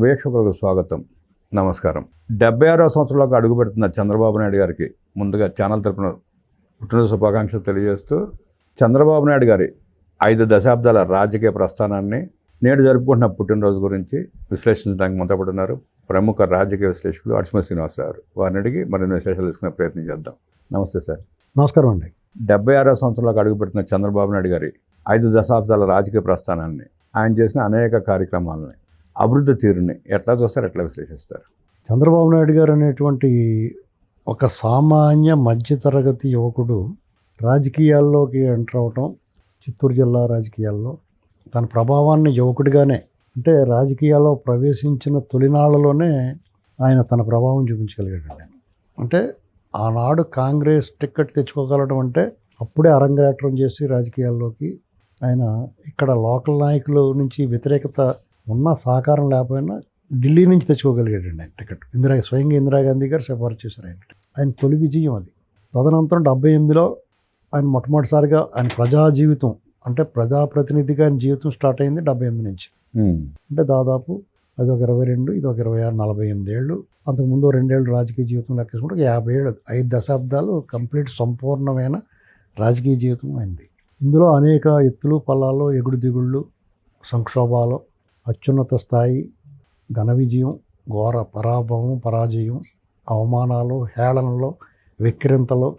వీక్షకులకు స్వాగతం, నమస్కారం. 76వ సంవత్సరంలోకి అడుగుపెడుతున్న చంద్రబాబు నాయుడు గారికి ముందుగా ఛానల్ తరపున పుట్టినరోజు శుభాకాంక్షలు తెలియజేస్తూ, చంద్రబాబు నాయుడు గారి 5 దశాబ్దాల రాజకీయ ప్రస్థానాన్ని, నేడు జరుపుకుంటున్న పుట్టినరోజు గురించి విశ్లేషించడానికి మొదలుపెట్టున్నారు ప్రముఖ రాజకీయ విశ్లేషకులు అడిసిమల్లి శ్రీనివాసరావు గారు. వారిని అడిగి మరిన్ని విశేషాలు తీసుకునే ప్రయత్నం చేద్దాం. నమస్తే సార్. నమస్కారం అండి. 76వ సంవత్సరంలోకి అడుగుపెడుతున్న చంద్రబాబు నాయుడు గారి 5 దశాబ్దాల రాజకీయ ప్రస్థానాన్ని, ఆయన చేసిన అనేక కార్యక్రమాలని, అభివృద్ధి తీరుని ఎట్లా చూస్తారు, ఎట్లా విశ్లేషిస్తారు? చంద్రబాబు నాయుడు గారు అనేటువంటి ఒక సామాన్య మధ్యతరగతి యువకుడు రాజకీయాల్లోకి ఎంటర్ అవటం, చిత్తూరు జిల్లా రాజకీయాల్లో తన ప్రభావాన్ని యువకుడిగానే, అంటే రాజకీయాల్లో ప్రవేశించిన తొలినాళ్లలోనే ఆయన తన ప్రభావం చూపించగలిగాడు. అంటే ఆనాడు కాంగ్రెస్ టికెట్ తెచ్చుకోగలడం అంటే అప్పుడే అరంగేట్రం చేసి రాజకీయాల్లోకి ఆయన ఇక్కడ లోకల్ నాయకుల నుంచి వ్యతిరేకత ఉన్న సహకారం లేకపోయినా ఢిల్లీ నుంచి తెచ్చుకోగలిగాడండి ఆయన టికెట్. స్వయంగా ఇందిరాగాంధీ గారు సిఫారసు చేశారు ఆయన తొలి విజయం అది. తదనంతరం 78లో ఆయన మొట్టమొదటిసారిగా ఆయన ప్రజా జీవితం, అంటే ప్రజాప్రతినిధిగా ఆయన జీవితం స్టార్ట్ అయింది 78 నుంచి. అంటే దాదాపు అది ఒక 22, ఇది ఒక 26, 48 ఏళ్ళు. అంతకుముందు 2 ఏళ్ళు రాజకీయ జీవితం లెక్కేసుకుంటే 50 ఏళ్ళు, 5 దశాబ్దాలు కంప్లీట్ సంపూర్ణమైన రాజకీయ జీవితం అయింది. ఇందులో అనేక ఎత్తులు పల్లాలు, ఎగుడు దిగుళ్ళు, సంక్షోభాలు, అత్యున్నత స్థాయి, ఘన విజయం, ఘోర పరాజయం, అవమానాలు, హేళనలు, వెక్కిరింతలు,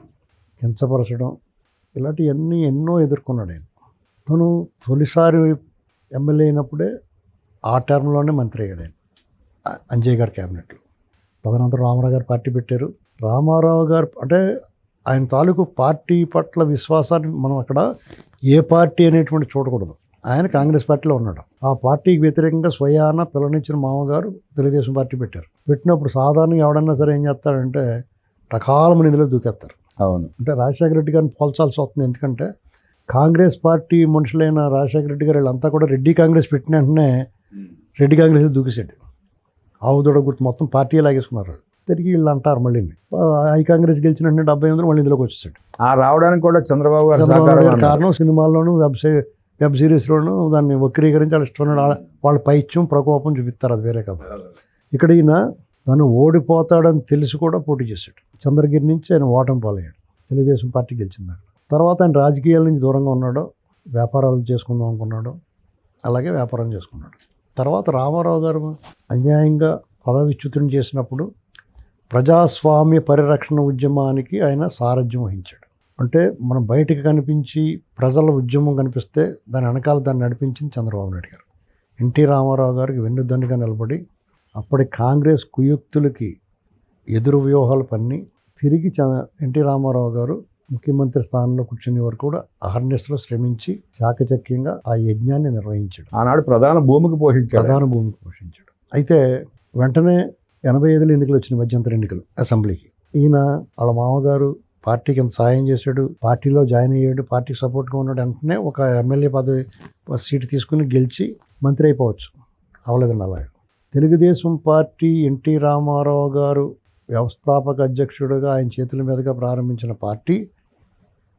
కించపరచడం, ఇలాంటివన్నీ ఎన్నో ఎదుర్కొన్నాడు ఆయన. తను తొలిసారి ఎమ్మెల్యే అయినప్పుడే ఆ టర్మ్లోనే మంత్రి అయ్యాడు ఆయన, అంజయ్ గారి క్యాబినెట్లో. తదనంతరం రామారావు గారు పార్టీ పెట్టారు. రామారావు గారు అంటే ఆయన తాలూకు పార్టీ పట్ల విశ్వాసాన్ని మనం అక్కడ ఏ పార్టీ అనేటువంటి చూడకూడదు. ఆయన కాంగ్రెస్ పార్టీలో ఉన్నాడు. ఆ పార్టీకి వ్యతిరేకంగా స్వయాన పిల్లనిచ్చిన మామగారు తెలుగుదేశం పార్టీ పెట్టారు. పెట్టినప్పుడు సాధారణంగా ఎవడన్నా సరే ఏం చేస్తారంటే రకాల నిధిలో దూకేస్తారు. అవును. అంటే రాజశేఖర రెడ్డి గారిని పోల్చాల్సి వస్తుంది. ఎందుకంటే కాంగ్రెస్ పార్టీ మనుషులైన రాజశేఖర రెడ్డి గారు వీళ్ళంతా కూడా రెడ్డి కాంగ్రెస్ పెట్టిన వెంటనే రెడ్డి కాంగ్రెస్ దూకేసాడు. ఆవుదొడ గుర్తు మొత్తం పార్టీ లాగేసుకున్నారు. తిరిగి వీళ్ళు అంటారు మళ్ళీ ఐ కాంగ్రెస్ గెలిచిన వెంటనే 78 మళ్ళీ ఇందులోకి వచ్చేసాడు. ఆ రావడానికి కూడా చంద్రబాబు గారు కారణం సినిమాల్లోనూ వెబ్ సిరీస్లోనూ దాన్ని వక్రీకరించి వాళ్ళ ఇష్టం వాళ్ళ పైత్యం ప్రకోపం చూపిస్తారు, అది వేరే కదా. ఇక్కడ ఈయన తను ఓడిపోతాడని తెలిసి కూడా పోటీ చేశాడు. చంద్రగిరి నుంచి ఆయన ఓటమి పాలయ్యాడు. తెలుగుదేశం పార్టీ గెలిచింది అక్కడ. తర్వాత ఆయన రాజకీయాల నుంచి దూరంగా ఉన్నాడు, వ్యాపారాలు చేసుకుందాం అనుకున్నాడు, అలాగే వ్యాపారం చేసుకున్నాడు. తర్వాత రామారావు గారు అన్యాయంగా పదవిచ్యుతం చేసినప్పుడు ప్రజాస్వామ్య పరిరక్షణ ఉద్యమానికి ఆయన సారథ్యం వహించాడు. అంటే మనం బయటికి కనిపించి ప్రజల ఉద్యమం కనిపిస్తే దాని వెనకాల దాన్ని నడిపించింది చంద్రబాబు నాయుడు గారు. ఎన్టీ రామారావు గారికి వెన్నుదన్నుగా నిలబడి అప్పటి కాంగ్రెస్ కుయుక్తులకి ఎదురు వ్యూహాలు పన్ని తిరిగి ఎన్టీ రామారావు గారు ముఖ్యమంత్రి స్థానంలో కూర్చునే వరకు కూడా అహర్నిశలో శ్రమించి చాకచక్యంగా ఆ యజ్ఞాన్ని నిర్వహించాడు. ఆనాడు ప్రధాన భూమికి పోషించాడు. అయితే వెంటనే 85లో ఎన్నికలు వచ్చినాయి, మధ్యంతర ఎన్నికలు అసెంబ్లీకి. ఈయన వాళ్ళ మామగారు పార్టీకి ఎంత సాయం చేశాడు, పార్టీలో జాయిన్ అయ్యాడు, పార్టీకి సపోర్ట్గా ఉన్నాడు. వెంటనే ఒక ఎమ్మెల్యే పదవి సీటు తీసుకుని గెలిచి మంత్రి అయిపోవచ్చు. అవలేదండి అలాగే. తెలుగుదేశం పార్టీ ఎన్టీ రామారావు గారు వ్యవస్థాపక అధ్యక్షుడిగా ఆయన చేతుల మీదుగా ప్రారంభించిన పార్టీ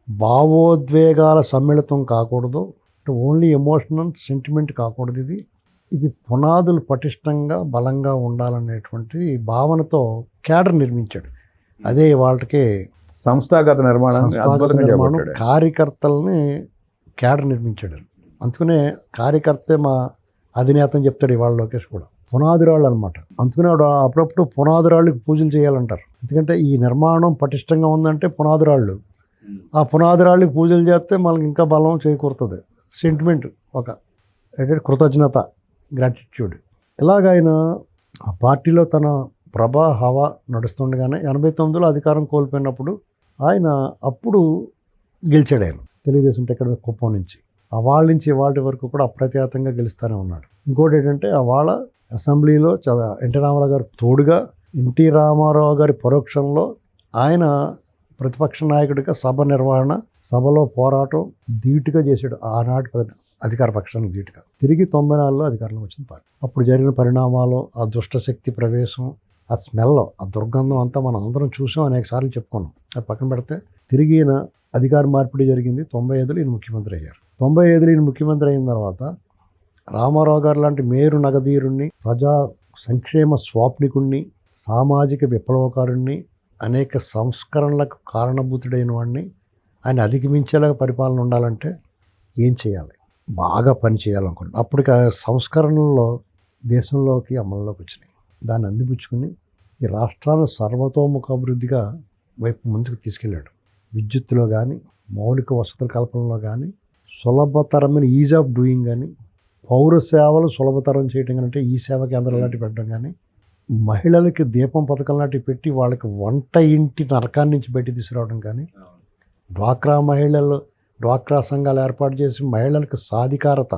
భావోద్వేగాల సమ్మిళితం కాకూడదు, ఓన్లీ ఎమోషనల్ సెంటిమెంట్ కాకూడదు. ఇది పునాదులు పటిష్టంగా బలంగా ఉండాలనేటువంటి భావనతో క్యాడర్ నిర్మించాడు. అదే వాళ్ళకే సంస్థాగత నిర్మాణం, కార్యకర్తల్ని క్యాడర్ నిర్మించాడు. అందుకనే కార్యకర్తే మా అధినేత అని చెప్తాడు ఇవాళ లోకేష్ కూడా. పునాదిరాళ్ళు అనమాట. అందుకనే అప్పుడప్పుడు పునాదిరాళ్ళకి పూజలు చేయాలంటారు. ఎందుకంటే ఈ నిర్మాణం పటిష్టంగా ఉందంటే పునాదిరాళ్ళు, ఆ పునాదిరాళ్ళకి పూజలు చేస్తే మనకి ఇంకా బలం చేకూరుతుంది. సెంటిమెంట్, ఒక కృతజ్ఞత, గ్రాటిట్యూడ్. ఇలాగ ఆయన ఆ పార్టీలో తన ప్రభా హవా నడుస్తుండగానే 89లో అధికారం కోల్పోయినప్పుడు ఆయన అప్పుడు గెలిచాడు. ఆయన తెలుగుదేశం టికెట్ కుప్పం నుంచి వాళ్ళ నుంచి వాటి వరకు కూడా అప్రతిహతంగా గెలుస్తూనే ఉన్నాడు. ఇంకోటి ఏంటంటే వాళ్ళ అసెంబ్లీలో ఎన్టీ రామారావు గారికి తోడుగా ఎన్టీ రామారావు గారి పరోక్షంలో ఆయన ప్రతిపక్ష నాయకుడిగా సభ నిర్వహణ, సభలో పోరాటం ధీటుగా చేశాడు. ఆనాటి అధికార పక్షానికి ధీటుగా. తిరిగి 94లో అధికారంలో వచ్చింది పార్టీ. అప్పుడు జరిగిన పరిణామాలు, ఆ దుష్టశక్తి ప్రవేశం, ఆ స్మెల్, ఆ దుర్గంధం అంతా మనం అందరం చూసాం, అనేక సార్లు చెప్పుకున్నాం. అది పక్కన పెడితే తిరిగి ఈయన అధికార మార్పిడి జరిగింది. 95లో ఈయన ముఖ్యమంత్రి అయ్యారు. 95లో ఈయన ముఖ్యమంత్రి అయిన తర్వాత రామారావు గారు లాంటి మేరు నగధీరుణ్ణి, ప్రజా సంక్షేమ స్వాప్నికుణ్ణి, సామాజిక విప్లవకారుణ్ణి, అనేక సంస్కరణలకు కారణభూతుడైన వాడిని. ఆయన అధిగమించేలాగా పరిపాలన ఉండాలంటే ఏం చేయాలి? బాగా పని చేయాలనుకుంటున్నాను. అప్పటికి ఆ సంస్కరణల్లో దేశంలోకి అమల్లోకి వచ్చినాయి. దాన్ని అందిపుచ్చుకుని ఈ రాష్ట్రాన్ని సర్వతోముఖ అభివృద్ధిగా వైపు ముందుకు తీసుకెళ్ళాడు. విద్యుత్తులో కానీ, మౌలిక వసతుల కల్పనలో కానీ, సులభతరమైన ఈజ్ ఆఫ్ డూయింగ్ కానీ, పౌర సేవలు సులభతరం చేయడం కానీ, అంటే ఈ సేవా కేంద్రం లాంటివి పెట్టడం కానీ, మహిళలకి దీపం పథకం లాంటివి పెట్టి వాళ్ళకి వంట ఇంటి నరకాన్ని నుంచి బయట తీసుకురావడం కానీ, డ్వాక్రా మహిళలు, డ్వాక్రా సంఘాలు ఏర్పాటు చేసి మహిళలకు సాధికారత,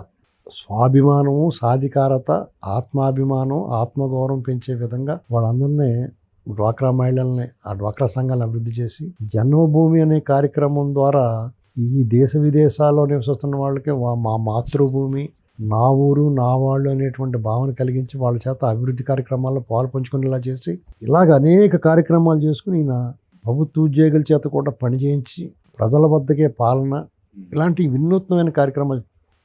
స్వాభిమానము, సాధికారత, ఆత్మాభిమానం, ఆత్మగౌరవం పెంచే విధంగా వాళ్ళందరినీ, డ్వాక్రా మహిళల్ని, ఆ డ్వాక్రా సంఘాలను అభివృద్ధి చేసి, జన్మభూమి అనే కార్యక్రమం ద్వారా ఈ దేశ విదేశాల్లో నివసిస్తున్న వాళ్ళకి మా మాతృభూమి, నా ఊరు, నా వాళ్ళు అనేటువంటి భావన కలిగించి వాళ్ళ చేత అభివృద్ధి కార్యక్రమాల్లో పాలు పంచుకునేలా చేసి, ఇలాగ అనేక కార్యక్రమాలు చేసుకుని ఈయన ప్రభుత్వ ఉద్యోగుల చేత కూడా పని చేయించి ప్రజల వద్దకే పాలన, ఇలాంటి వినూత్నమైన కార్యక్రమాలు.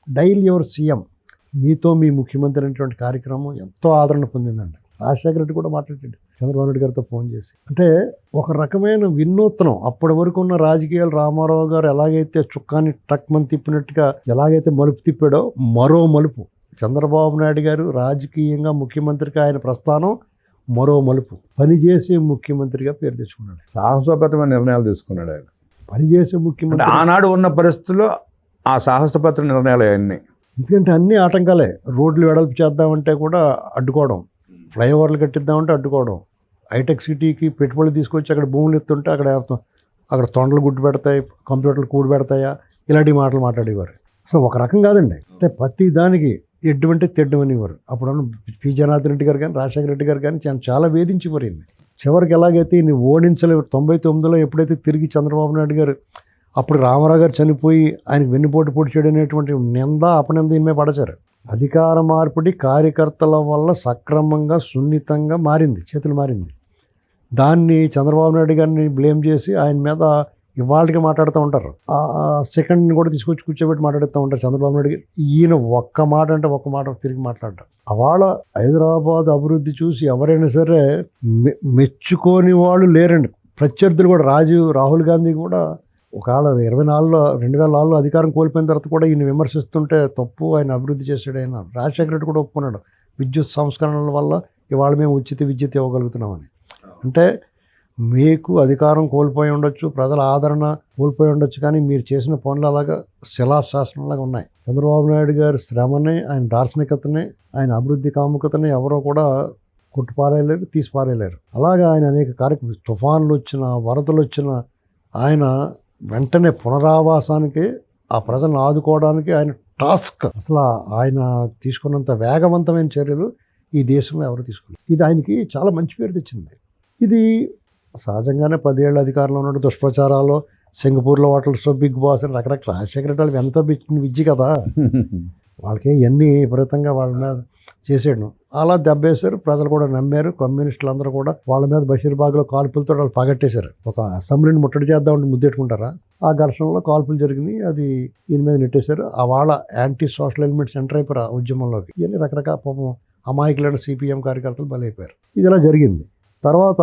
డైల్ యువర్ సీఎం, మీతో మీ ముఖ్యమంత్రి అనేటువంటి కార్యక్రమం ఎంతో ఆదరణ పొందిందండి. రాజశేఖర రెడ్డి కూడా మాట్లాడాడు చంద్రబాబు నాయుడు గారితో ఫోన్ చేసి. అంటే ఒక రకమైన వినూత్నం. అప్పటి వరకు ఉన్న రాజకీయాలు రామారావు గారు ఎలాగైతే చుక్కాని టక్మని తిప్పినట్టుగా ఎలాగైతే మలుపు తిప్పాడో, మరో మలుపు చంద్రబాబు నాయుడు గారు రాజకీయంగా ముఖ్యమంత్రిగా ఆయన ప్రస్థానం మరో మలుపు. పనిచేసే ముఖ్యమంత్రిగా పేరు తెచ్చుకున్నాడు. సాహసోపేతమైన నిర్ణయాలు తీసుకున్నాడు ఆయన. పనిచేసే ముఖ్యమంత్రి. ఆనాడు ఉన్న పరిస్థితుల్లో ఆ సాహసోపేత నిర్ణయాలు అవన్నీ. ఎందుకంటే అన్ని ఆటంకాలే. రోడ్లు వెడల్పు చేద్దామంటే కూడా అడ్డుకోవడం, ఫ్లైఓవర్లు కట్టిద్దామంటే అడ్డుకోవడం, హైటెక్ సిటీకి పెట్టుబడులు తీసుకొచ్చి అక్కడ భూములు ఎత్తుంటే అక్కడ తొండలు గుడ్డు పెడతాయి, కంప్యూటర్లు కూడి పెడతాయా, ఇలాంటి మాటలు మాట్లాడేవారు. అసలు ఒక రకం కాదండి. అంటే ప్రతి దానికి ఎడ్డుమంటే తెడ్డమనేవారు. అప్పుడు పి జనార్దన్ రెడ్డి గారు కానీ, రాజశేఖర రెడ్డి గారు కానీ చాలా వేధించేవారు ఈయన్ని. చివరికి ఎలాగైతే ఈయన్ని ఓడించలేవు. 99లో ఎప్పుడైతే తిరిగి చంద్రబాబు నాయుడు గారు, అప్పుడు రామారావు గారు చనిపోయి ఆయనకు వెన్నుపోటు పొడి చేయడం అనేటువంటి నింద అపనింద ఈయన మీద పడచారు. అధికార మార్పిడి కార్యకర్తల వల్ల సక్రమంగా, సున్నితంగా మారింది, చేతులు మారింది. దాన్ని చంద్రబాబు నాయుడు గారిని బ్లేమ్ చేసి ఆయన మీద ఇవాళకి మాట్లాడుతూ ఉంటారు. ఆ సెకండ్ని కూడా తీసుకొచ్చి కూర్చోబెట్టి మాట్లాడుతూ ఉంటారు చంద్రబాబు నాయుడు గారు. ఈయన ఒక్క మాట అంటే ఒక్క మాట తిరిగి మాట్లాడతారు. అవాళ హైదరాబాద్ అభివృద్ధి చూసి ఎవరైనా సరే మెచ్చుకోని వాళ్ళు లేరండి. ప్రత్యర్థులు కూడా, రాహుల్ గాంధీ కూడా ఒకవేళ 2004లో అధికారం కోల్పోయిన తర్వాత కూడా ఈయన విమర్శిస్తుంటే తప్పు, ఆయన అభివృద్ధి చేశాడు. ఆయన రాజశేఖర రెడ్డి కూడా ఒప్పుకున్నాడు, విద్యుత్ సంస్కరణల వల్ల ఇవాళ మేము ఉచిత విద్యుత్ ఇవ్వగలుగుతున్నామని. అంటే మీకు అధికారం కోల్పోయి ఉండొచ్చు, ప్రజల ఆదరణ కోల్పోయి ఉండొచ్చు, కానీ మీరు చేసిన పనులు అలాగా శిలాశాసనంలాగా ఉన్నాయి. చంద్రబాబు నాయుడు గారి శ్రమని, ఆయన దార్శనికతని, ఆయన అభివృద్ధి కాముకతని ఎవరో కూడా కొట్టుపారేయలేరు, తీసిపారేయలేరు. అలాగా ఆయన అనేక కార్యక్రమాలు, తుఫాన్లు వచ్చినా, వరదలు వచ్చినా ఆయన వెంటనే పునరావాసానికి, ఆ ప్రజలను ఆదుకోవడానికి ఆయన టాస్క్. అసలు ఆయన తీసుకున్నంత వేగవంతమైన చర్యలు ఈ దేశంలో ఎవరు తీసుకున్నారు. ఇది ఆయనకి చాలా మంచి పేరు తెచ్చింది. ఇది సహజంగానే 10 ఏళ్ళ అధికారంలో ఉన్న దుష్ప్రచారాలు, సింగపూర్లో హోటల్స్, బిగ్ బాస్ అని రకరకాల రాజశేఖర రెడ్డి వాళ్ళు ఎంతో విద్య కదా, వాళ్ళకి ఇవన్నీ విపరీతంగా వాళ్ళ మీద చేసాడు. అలా దెబ్బేశారు, ప్రజలు కూడా నమ్మారు. కమ్యూనిస్టులు అందరూ కూడా వాళ్ళ మీద బషీర్బాగ్లో కాల్పులతో వాళ్ళు పగట్టేశారు. ఒక అసెంబ్లీని ముట్టడి చేద్దామంటే ముద్దెట్టుకుంటారా, ఆ ఘర్షణలో కాల్పులు జరిగినాయి, అది ఈయన మీద నెట్టేశారు. ఆ వాళ్ళ యాంటీ సోషల్ ఎలిమెంట్స్ ఎంటర్ అయిపోయారు ఆ ఉద్యమంలోకి. ఇవన్నీ రకరకాల పాపం అమాయకులైన సిపిఎం కార్యకర్తలు బలైపోయారు. ఇది ఇలా జరిగింది. తర్వాత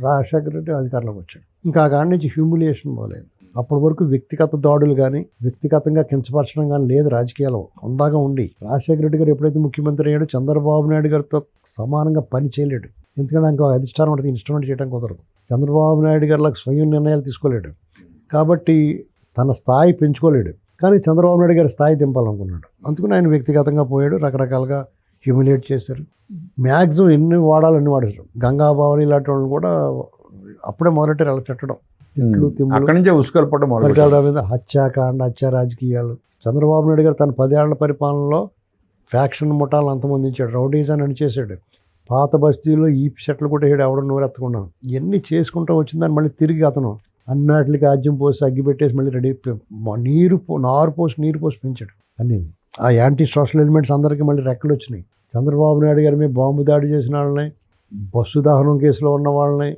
రాజశేఖర రెడ్డి అధికారంలోకి వచ్చాడు. ఇంకా ఆ కాడి నుంచి హ్యూమిలియేషన్ మొదలైంది. అప్పటి వరకు వ్యక్తిగత దాడులు కానీ, వ్యక్తిగతంగా కించపరచడం కానీ లేదు రాజకీయాలు. హుందాగా ఉండి రాజశేఖర రెడ్డి గారు ఎప్పుడైతే ముఖ్యమంత్రి అయ్యాడో చంద్రబాబు నాయుడు గారితో సమానంగా పని చేయలేడు. ఎందుకంటే ఆయనకు అధిష్టానం ఉంటుంది, ఇన్స్ట్రుమెంట్ చేయడం కుదరదు. చంద్రబాబు నాయుడు గారిలాగా స్వయం నిర్ణయాలు తీసుకోలేడు. కాబట్టి తన స్థాయి పెంచుకోలేడు. కానీ చంద్రబాబు నాయుడు గారి స్థాయి దింపాలనుకున్నాడు. అందుకని ఆయన వ్యక్తిగతంగా పోయాడు, రకరకాలుగా హ్యూమిలియేట్ చేశారు. మ్యాక్సిమం ఎన్ని వాడాలన్నీ వాడేశారు. గంగాబావని ఇలాంటి వాళ్ళని కూడా అప్పుడే మొదలెట్టారు అలా తిట్టడం. అక్కడి నుంచే ఉసుకల్పడం మీద హత్యాకాండ, హత్య రాజకీయాలు. చంద్రబాబు నాయుడు గారు తన 10 ఏళ్ల పరిపాలనలో ఫ్యాక్షన్ ముఠాలను అంతమందించాడు, రౌడీజాన్ని అణిచేశాడు. పాత బస్తీలో ఈ సెట్లు కూడా వేయడు, ఎవడో నోరెత్తకున్నాను. ఇవన్నీ చేసుకుంటూ వచ్చిందని మళ్ళీ తిరిగి అతను అన్నిటికి ఆజ్యం పోసి అగ్గిపెట్టేసి మళ్ళీ రెడీ నారు పోసి పెంచాడు అన్నీ. ఆ యాంటీ సోషల్ ఎలిమెంట్స్ అందరికీ మళ్ళీ రెక్కలు వచ్చినాయి. చంద్రబాబు నాయుడు గారి మీద బాంబు దాడి చేసిన వాళ్ళని, బస్సు దహనం కేసులో ఉన్న వాళ్ళని,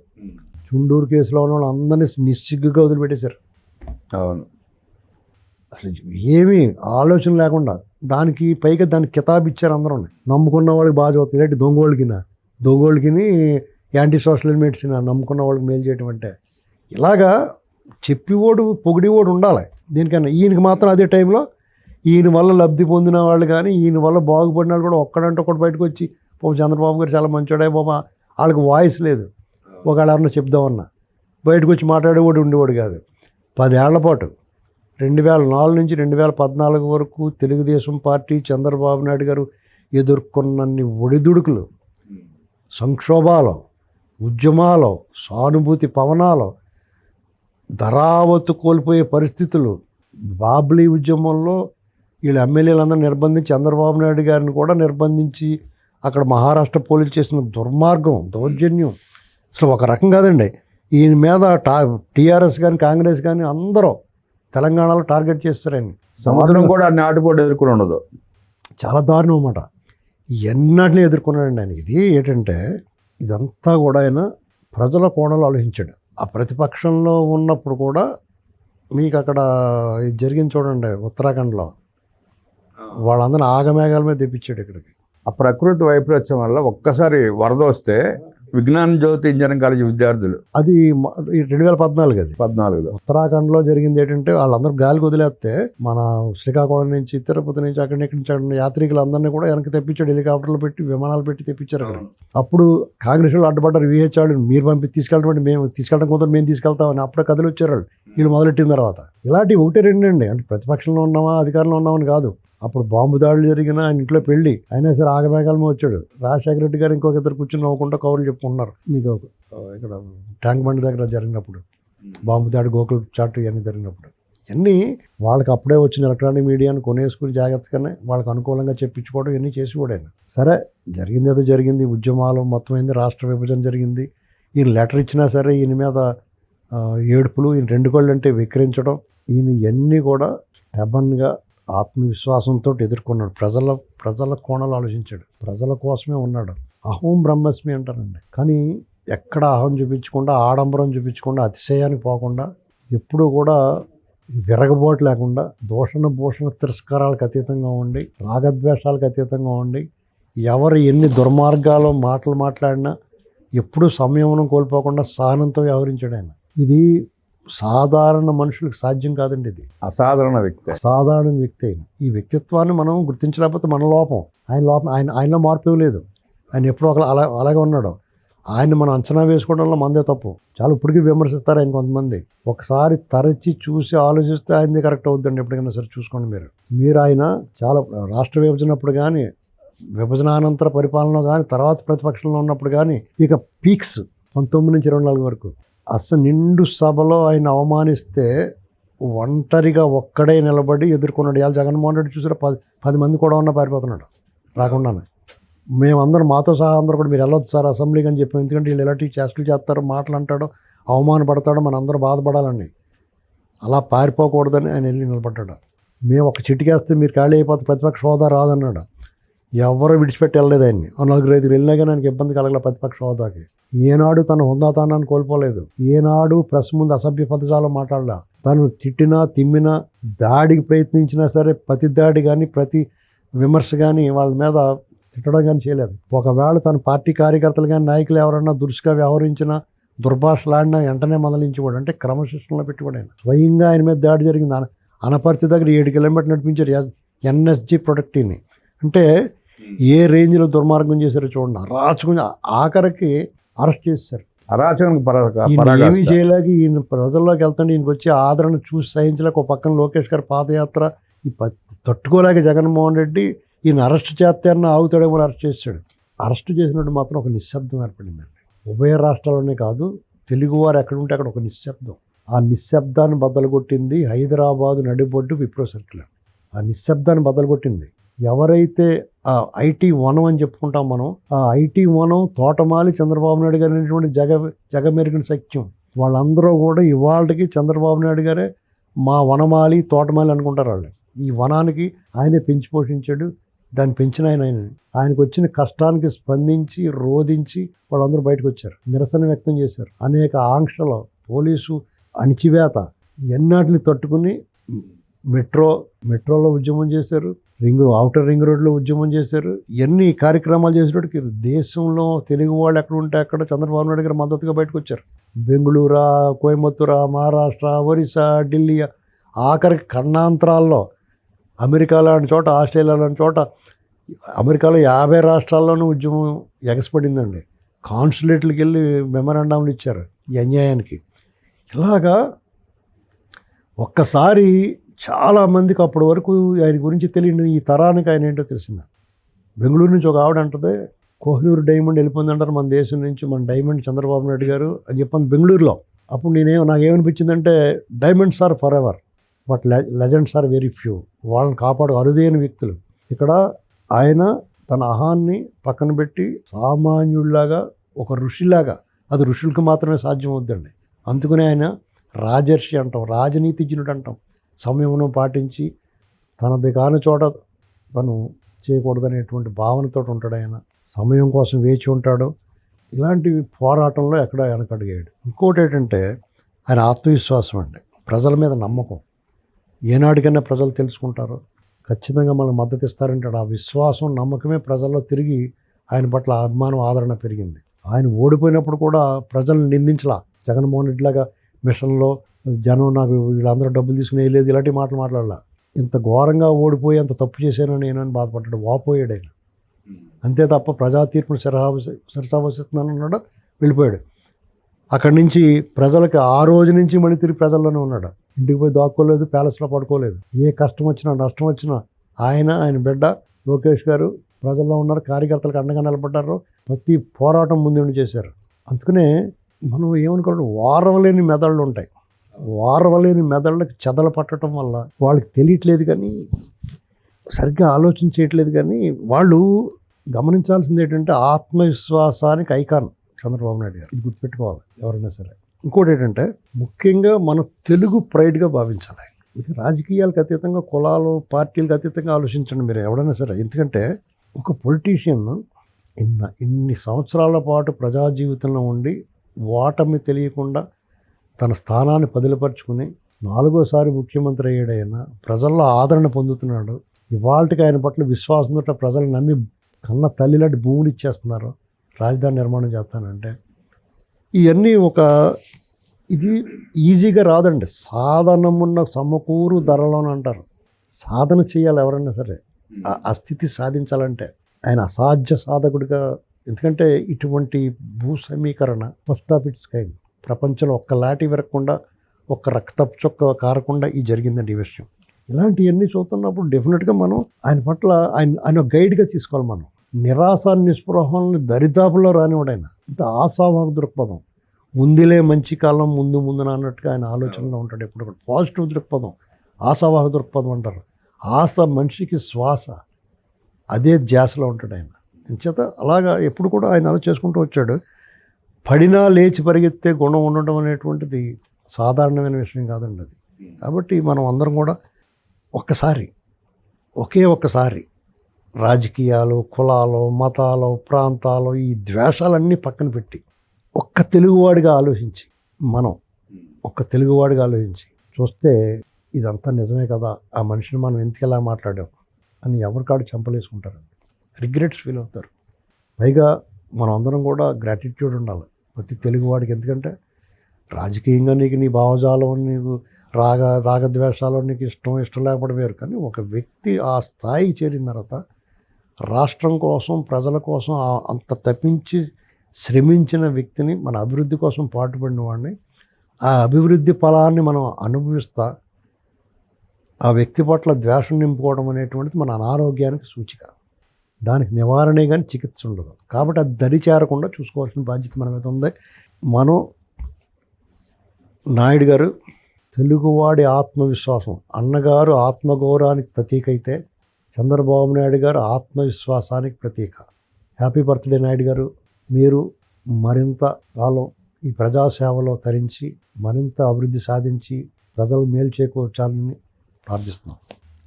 చుండూరు కేసులో ఉన్న వాళ్ళు అందరినీ నిస్సిగ్గుగా వదిలిపెట్టేశారు. అవును, అసలు ఏమీ ఆలోచన లేకుండా దానికి పైగా దానికి కితాబు ఇచ్చారు అందరూ. నమ్ముకున్న వాళ్ళకి బాగా చదువుతుంది, ఇలాంటి దొంగోళ్ళకినా దొంగోళ్ళకి యాంటీ సోషల్ ఎలిమెంట్స్ని నమ్ముకున్న వాళ్ళకి మేలు చేయడం అంటే ఇలాగా చెప్పివాడు పొగిడివాడు ఉండాలి. దీనికన్నా ఈయనకి మాత్రం అదే టైంలో ఈయన వల్ల లబ్ధి పొందిన వాళ్ళు కానీ ఈయన వల్ల బాగుపడిన వాళ్ళు కూడా ఒక్కడంటే ఒకటి బయటకు వచ్చి చంద్రబాబు గారు చాలా మంచోడే బాబా, వాళ్ళకి వాయిస్ లేదు, ఒకవేళ ఎవరన్నా చెప్దామన్నా బయటకు వచ్చి మాట్లాడేవాడు ఉండేవాడు కాదు. 10 ఏళ్ల పాటు 2004 నుంచి 2014 వరకు తెలుగుదేశం పార్టీ చంద్రబాబు నాయుడు గారు ఎదుర్కొన్నన్ని ఒడిదుడుకులు, సంక్షోభాలు, ఉద్యమాలు, సానుభూతి పవనాలు, ధరావత్తు కోల్పోయే పరిస్థితులు, బాబ్లీ ఉద్యమంలో వీళ్ళు ఎమ్మెల్యేలందరూ నిర్బంధించి చంద్రబాబు నాయుడు గారిని కూడా నిర్బంధించి అక్కడ మహారాష్ట్ర పోలీసు చేసిన దుర్మార్గం, దౌర్జన్యం అసలు ఒక రకం కాదండి. ఈయన మీద టీఆర్ఎస్ కానీ కాంగ్రెస్ కానీ అందరూ తెలంగాణలో టార్గెట్ చేస్తారని. సంవత్సరం కూడా అన్ని ఆటుపోటు ఎదుర్కొని ఉండదు. చాలా దారుణం అన్నమాట. ఎన్నటిని ఎదుర్కొన్నాడండి ఆయన. ఇది ఏంటంటే ఇదంతా కూడా ఆయన ప్రజల కోణంలో ఆలోచించాడు. ఆ ప్రతిపక్షంలో ఉన్నప్పుడు కూడా మీకు అక్కడ ఇది జరిగింది చూడండి, ఉత్తరాఖండ్లో వాళ్ళందరూ ఆగమేఘాల మీద తెప్పించాడు ఇక్కడికి. ఆ ప్రకృతి వైపరీత్యం వల్ల ఒక్కసారి వరద వస్తే విజ్ఞాన జ్యోతి ఇంజనీరింగ్ కాలేజ్ విద్యార్థులు, అది 2014 అది 14లో ఉత్తరాఖండ్లో జరిగింది. ఏంటంటే వాళ్ళందరూ గాలికి వదిలేస్తే మన శ్రీకాకుళం నుంచి తిరుపతి నుంచి అక్కడి నుంచి అక్కడ యాత్రికులందరినీ కూడా వెనక్కి తెప్పించాడు, హెలికాప్టర్లు పెట్టి విమానాలు పెట్టి తెప్పించారు అక్కడ. అప్పుడు కాంగ్రెస్ వాళ్ళు అడ్డుపడ్డారు, విహెచ్ వాళ్ళు మీరు తీసుకెళ్ళడం మేము తీసుకెళ్ళడం కుదరదు, మేము తీసుకెళ్తామని అప్పుడే కథలు వచ్చారు వాళ్ళు వీళ్ళు మొదలెట్టిన తర్వాత. ఇలాంటివి 1-2 అండి. అంటే ప్రతిపక్షంలో ఉన్నామా అధికారంలో ఉన్నామని కాదు. అప్పుడు బాంబు దాడులు జరిగిన ఆయన ఇంట్లో పెళ్లి అయినా సరే ఆగమేఘాలమే వచ్చాడు. రాజశేఖర రెడ్డి గారు ఇంకొక ఇద్దరు కూర్చొని నవ్వుకుంటూ కౌరులు చెప్పుకుంటున్నారు. మీకు ఇక్కడ ట్యాంక్ బండి దగ్గర జరిగినప్పుడు బాంబు దాడి, గోకుల్ చాటు ఇవన్నీ జరిగినప్పుడు ఇవన్నీ వాళ్ళకి అప్పుడే వచ్చిన ఎలక్ట్రానిక్ మీడియాను కొనేసుకుని జాగ్రత్తగానే వాళ్ళకి అనుకూలంగా చెప్పించుకోవడం ఇవన్నీ చేసి కూడా ఆయన. సరే జరిగింది ఏదో జరిగింది, ఉద్యమాలు మొత్తం అయింది, రాష్ట్ర విభజన జరిగింది. ఈయన లెటర్ ఇచ్చినా సరే ఈయన మీద ఏడుపులు, ఈయన 2 కళ్ళు అంటే విక్రించడం, ఈయన ఇవన్నీ కూడా స్టెబన్గా ఆత్మవిశ్వాసంతో ఎదుర్కొన్నాడు. ప్రజల కోణాలు ఆలోచించాడు, ప్రజల కోసమే ఉన్నాడు. అహం బ్రహ్మస్మి అంటారండి. కానీ ఎక్కడ అహం చూపించకుండా, ఆడంబరం చూపించకుండా, అతిశయానికి పోకుండా, ఎప్పుడూ కూడా విరగబోటు లేకుండా, దూషణ భూషణ తిరస్కారాలకు అతీతంగా ఉండి, రాగద్వేషాలకు అతీతంగా ఉండి, ఎవరు ఎన్ని దుర్మార్గాలు మాటలు మాట్లాడినా ఎప్పుడూ సంయమనం కోల్పోకుండా సహనంతో వ్యవహరించాడు ఆయన. ఇది సాధారణ మనుషులకు సాధ్యం కాదండి. ఇది అసాధారణ వ్యక్తి అయిన ఈ వ్యక్తిత్వాన్ని మనం గుర్తించలేకపోతే మన లోపం. ఆయనలో మార్పు ఇవ్వలేదు. ఆయన ఎప్పుడూ అలాగే ఉన్నాడు. ఆయన్ని మనం అంచనా వేసుకోవడంలో మందే తప్పు. చాలా ఇప్పటికీ విమర్శిస్తారు ఆయన కొంతమంది. ఒకసారి తరచి చూసి ఆలోచిస్తే ఆయనది కరెక్ట్ అవుతుందండి. ఎప్పటికైనా సరే చూసుకోండి మీరు ఆయన చాలా రాష్ట్ర విభజనప్పుడు కానీ, విభజనానంతర పరిపాలన కానీ, తర్వాత ప్రతిపక్షంలో ఉన్నప్పుడు కానీ, ఇక పీక్స్ 19 నుంచి 24 వరకు అసలు నిండు సభలో ఆయన అవమానిస్తే ఒంటరిగా ఒక్కడే నిలబడి ఎదుర్కొన్నాడు. ఇవాళ జగన్మోహన్ రెడ్డి చూసారా 10 మంది కూడా ఉన్నా పారిపోతున్నాడు రాకుండానే. మేమందరం మాతో సహా అందరూ కూడా మీరు వెళ్ళొద్దు సార్ అసెంబ్లీకి అని చెప్పాం. ఎందుకంటే వీళ్ళు ఎలాంటి చేష్టలు చేస్తారు, మాటలు అంటాడు, అవమానపడతాడు, మనందరూ బాధపడాలని. అలా పారిపోకూడదని ఆయన వెళ్ళి నిలబడ్డాడు. మేము ఒక చిటికేస్తే మీరు ఖాళీ అయిపోతే ప్రతిపక్ష హోదా రాదన్నాడు. ఎవరు విడిచిపెట్టి వెళ్ళలేదు ఆయన్ని. 4-5 వెళ్ళినా కానీ ఆయనకి ఇబ్బంది కలగల ప్రతిపక్ష హోదాకి. ఏనాడు తన హుందాతనాన్ని కోల్పోలేదు. ఏనాడు ప్రెస్ ముందు అసభ్య పదజాలం మాట్లాడలా. తను తిట్టినా, తిమ్మినా, దాడికి ప్రయత్నించినా సరే ప్రతి దాడి కానీ, ప్రతి విమర్శ కానీ వాళ్ళ మీద తిట్టడం కానీ చేయలేదు. ఒకవేళ తన పార్టీ కార్యకర్తలు కానీ, నాయకులు ఎవరన్నా దురుసుగా వ్యవహరించినా, దుర్భాషలాడినా వెంటనే మందలించేవాడు. అంటే క్రమశిక్షణలో పెట్టుకోడు ఆయన. స్వయంగా ఆయన మీద దాడి జరిగింది. అనపర్తి దగ్గర 7 కిలోమీటర్లు నడిపించారు ఎన్ఎస్జి ప్రొటెక్టీని. అంటే ఏ రేంజ్లో దుర్మార్గం చేశారో చూడండి. అరాచకం, ఆఖరికి అరెస్ట్ చేశారు. ఏమీ చేయలేక ఈయన ప్రజల్లోకి వెళ్తాడు. ఈయనకి వచ్చి ఆదరణ చూసి సహించలేక ఒక పక్కన లోకేష్ గారి పాదయాత్ర ఈ తట్టుకోలేక జగన్మోహన్ రెడ్డి ఈయన అరెస్ట్ చేస్తే అన్న ఆగుతాడేమో అరెస్ట్ చేశాడు. అరెస్ట్ చేసినట్టు మాత్రం ఒక నిశ్శబ్దం ఏర్పడిందండి. ఉభయ రాష్ట్రాల్లోనే కాదు, తెలుగువారు ఎక్కడుంటే అక్కడ ఒక నిశ్శబ్దం. ఆ నిశ్శబ్దాన్ని బద్దలుగొట్టింది హైదరాబాదు నడిబొడ్డు విప్రో సర్కిల్. ఆ నిశ్శబ్దాన్ని బద్దలుగొట్టింది ఎవరైతే ఆ ఐటీ వనం అని చెప్పుకుంటాం మనం. ఆ ఐటీ వనం తోటమాలి చంద్రబాబు నాయుడు గారు అనేటువంటి జగమెరిగిన సత్యం. వాళ్ళందరూ కూడా ఇవాళకి చంద్రబాబు నాయుడు గారే మా వనమాలి, తోటమాలి అనుకుంటారు వాళ్ళు. ఈ వనానికి ఆయనే పెంచి పోషించాడు. దాన్ని పెంచిన ఆయనకు వచ్చిన కష్టానికి స్పందించి రోధించి వాళ్ళందరూ బయటకు వచ్చారు, నిరసన వ్యక్తం చేశారు. అనేక ఆంక్షలు, పోలీసు అణిచివేత ఎన్నాటిని తట్టుకుని మెట్రోలో ఉద్యమం చేశారు. ఔటర్ రింగ్ రోడ్లో ఉద్యమం చేశారు. ఎన్ని కార్యక్రమాలు చేసేటోడికి దేశంలో తెలుగు వాళ్ళు ఎక్కడ ఉంటే అక్కడ చంద్రబాబు నాయుడు గారు మద్దతుగా బయటకు వచ్చారు. బెంగళూరా, కోయంబత్తూరా, మహారాష్ట్ర, ఒరిస్సా, ఢిల్లీ, ఆఖరికి ఖండాంతరాల్లో అమెరికా లాంటి చోట, ఆస్ట్రేలియా లాంటి చోట, అమెరికాలో 50 రాష్ట్రాల్లోనూ ఉద్యమం ఎగసిపడిందండి. కాన్సులేట్లకు వెళ్ళి మెమరాండాలు ఇచ్చారు ఈ అన్యాయానికి. ఇలాగా ఒక్కసారి చాలామందికి అప్పటి వరకు ఆయన గురించి తెలియదు. ఈ తరానికి ఆయన ఏంటో తెలిసింది. బెంగళూరు నుంచి ఒక ఆవిడ అంటది, కోహినూరు డైమండ్ వెళ్ళిపోయిందంటారు మన దేశం నుంచి, మన డైమండ్ చంద్రబాబు నాయుడు గారు అని చెప్పాను బెంగళూరులో. అప్పుడు నాకేమనిపించిందంటే, diamonds are forever but legends are very few. వాళ్ళని కాపాడు అరుదైన వ్యక్తులు. ఇక్కడ ఆయన తన అహాన్ని పక్కన పెట్టి సామాన్యుడిలాగా, ఒక ఋషిలాగా, అది ఋషులకు మాత్రమే సాధ్యం అవుద్దండి. అందుకనే ఆయన రాజర్షి అంటాం, రాజనీతిజ్ఞుడు అంటాం. సంయమనం పాటించి తనది కాని చోట తను చేయకూడదనేటువంటి భావనతో ఉంటాడు ఆయన. సమయం కోసం వేచి ఉంటాడు. ఇలాంటి పోరాటంలో ఎక్కడ వెనకడిగాడు. ఇంకోటి ఏంటంటే ఆయన ఆత్మవిశ్వాసం అండి, ప్రజల మీద నమ్మకం. ఏనాడికైనా ప్రజలు తెలుసుకుంటారు, ఖచ్చితంగా మనకు మద్దతు ఇస్తారంటాడు. ఆ విశ్వాసం, నమ్మకమే ప్రజల్లో తిరిగి ఆయన పట్ల అభిమానం, ఆదరణ పెరిగింది. ఆయన ఓడిపోయినప్పుడు కూడా ప్రజలను నిందించలా. జగన్మోహన్ రెడ్డిలాగా మిషన్లో జనం నాకు వీళ్ళందరూ డబ్బులు తీసుకుని వేయలేదు, ఇలాంటి మాటలు మాట్లాడాల. ఇంత ఘోరంగా ఓడిపోయి అంత తప్పు చేశానని నేను బాధపడ్డాడు. వాపోయాడు ఆయన. అంతే తప్ప ప్రజా తీర్పును శిరసావసిస్తున్నానన్నాడు, వెళ్ళిపోయాడు. అక్కడి నుంచి ప్రజలకి ఆ రోజు నుంచి మళ్ళీ తిరిగి ప్రజల్లోనే ఉన్నాడు. ఇంటికి పోయి దాక్కోలేదు, ప్యాలెస్లో పడుకోలేదు. ఏ కష్టం వచ్చినా, నష్టం వచ్చినా ఆయన బిడ్డ లోకేష్ గారు ప్రజల్లో ఉన్నారు, కార్యకర్తలకు అండగా నిలబడ్డారు, ప్రతి పోరాటం ముందుండి చేశారు. అందుకనే మనం ఏమనుకోవడం, వారవలేని మెదళ్ళు ఉంటాయి. వారవలేని మెదళ్ళకి చెదలు పట్టడం వల్ల వాళ్ళకి తెలియట్లేదు, కానీ సరిగ్గా ఆలోచించేయట్లేదు. కానీ వాళ్ళు గమనించాల్సింది ఏంటంటే, ఆత్మవిశ్వాసానికి ఐకాన్ చంద్రబాబు నాయుడు గారు. ఇది గుర్తుపెట్టుకోవాలి ఎవరైనా సరే. ఇంకోటి ఏంటంటే, ముఖ్యంగా మన తెలుగు ప్రైడ్గా భావించాలి. రాజకీయాలకు అతీతంగా, కులాలు, పార్టీలకు అతీతంగా ఆలోచించండి మీరు ఎవరైనా సరే. ఎందుకంటే ఒక పొలిటీషియన్ ఇన్ని సంవత్సరాల పాటు ప్రజా జీవితంలో ఉండి ఓటమి తెలియకుండా తన స్థానాన్ని పదిలపరుచుకుని 4వసారి ముఖ్యమంత్రి అయ్యాడైనా, ప్రజల్లో ఆదరణ పొందుతున్నాడు. ఇవాళకి ఆయన పట్ల విశ్వాసంతో ప్రజలు నమ్మి కన్న తల్లిలాంటి భూములు ఇచ్చేస్తున్నారు. రాజధాని నిర్మాణం చేస్తానంటే ఇవన్నీ ఇది ఈజీగా రాదండి. సాధనమున్న సమకూరు ధరలోని అంటారు. సాధన చేయాలి ఎవరైనా సరే. ఆ స్థితి సాధించాలంటే ఆయన అసాధ్య సాధకుడిగా. ఎందుకంటే ఇటువంటి భూ సమీకరణ ఫస్ట్ ఆఫ్ ఇట్స్ కైండ్. ప్రపంచంలో ఒక్క లాటి విరగకుండా, ఒక్క రక్తపు చొక్క కారకుండా ఇది జరిగిందండి ఈ విషయం. ఇలాంటివన్నీ చూస్తున్నప్పుడు డెఫినెట్గా మనం ఆయన పట్ల ఆయన గైడ్గా తీసుకోవాలి. మనం నిరాశ నిస్పృహల్ని దరిదాపుల్లో రానివాడు ఆయన. అంటే ఆశావాహ దృక్పథం, ముందులే మంచి కాలం ముందున అన్నట్టుగా ఆయన ఆలోచనలో ఉంటాడు. ఎప్పుడు కూడా పాజిటివ్ దృక్పథం, ఆశావాహ దృక్పథం అంటారు. ఆశ మనిషికి శ్వాస, అదే ధ్యాసలో ఉంటాడు ఆయన. చేత అలాగా ఎప్పుడు కూడా ఆయన అలా చేసుకుంటూ వచ్చాడు. పడినా లేచి పరిగెత్తే గుణం ఉండడం అనేటువంటిది సాధారణమైన విషయం కాదండి అది. కాబట్టి మనం అందరం కూడా ఒక్కసారి రాజకీయాలు, కులాలు, మతాలు, ప్రాంతాలు, ఈ ద్వేషాలన్నీ పక్కన పెట్టి ఒక్క తెలుగువాడిగా ఆలోచించి చూస్తే ఇదంతా నిజమే కదా, ఆ మనిషిని మనం ఎందుకెలా మాట్లాడాం అని ఎవరికాడు చంపలేసుకుంటారండి. రిగ్రెట్స్ ఫీల్ అవుతారు. పైగా మనం అందరం కూడా గ్రాటిట్యూడ్ ఉండాలి ప్రతి తెలుగువాడికి. ఎందుకంటే రాజకీయంగా నీకు నీ భావజాలం, నీకు రాగద్వేషాలు, నీకు ఇష్టం లేకపోవడం వేరు. కానీ ఒక వ్యక్తి ఆ స్థాయికి చేరిన తర్వాత రాష్ట్రం కోసం, ప్రజల కోసం అంత తప్పించి శ్రమించిన వ్యక్తిని, మన అభివృద్ధి కోసం పాటుపడిన వాడిని, ఆ అభివృద్ధి ఫలాన్ని మనం అనుభవిస్తా ఆ వ్యక్తి పట్ల ద్వేషం నింపుకోవడం అనేటువంటిది మన అనారోగ్యానికి సూచిక. దానికి నివారణే కానీ చికిత్స ఉండదు. కాబట్టి అది దరి చేరకుండా చూసుకోవాల్సిన బాధ్యత మన మీద ఉంది. మనం నాయుడు గారు తెలుగువాడి ఆత్మవిశ్వాసం, అన్నగారు ఆత్మగౌరవానికి ప్రతీక అయితే చంద్రబాబు నాయుడు గారు ఆత్మవిశ్వాసానికి ప్రతీక. హ్యాపీ బర్త్డే నాయుడు గారు. మీరు మరింత కాలం ఈ ప్రజాసేవలో తరించి మరింత అభివృద్ధి సాధించి ప్రజలు మేలు చేకూర్చాలని ప్రార్థిస్తున్నాం.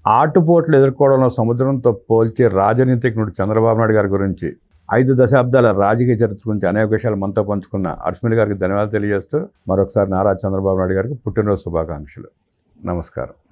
ఆటుపోట్లు ఎదుర్కోవడంలో సముద్రంతో పోల్చే రాజనీతిజ్ఞుడు చంద్రబాబు నాయుడు గారి గురించి 5 దశాబ్దాల రాజకీయ చరిత్ర గురించి అనేక విషయాలు మనతో పంచుకున్న అర్స్మిల్ గారికి ధన్యవాదాలు తెలియజేస్తూ మరొకసారి నారా చంద్రబాబు నాయుడు గారికి పుట్టినరోజు శుభాకాంక్షలు. నమస్కారం.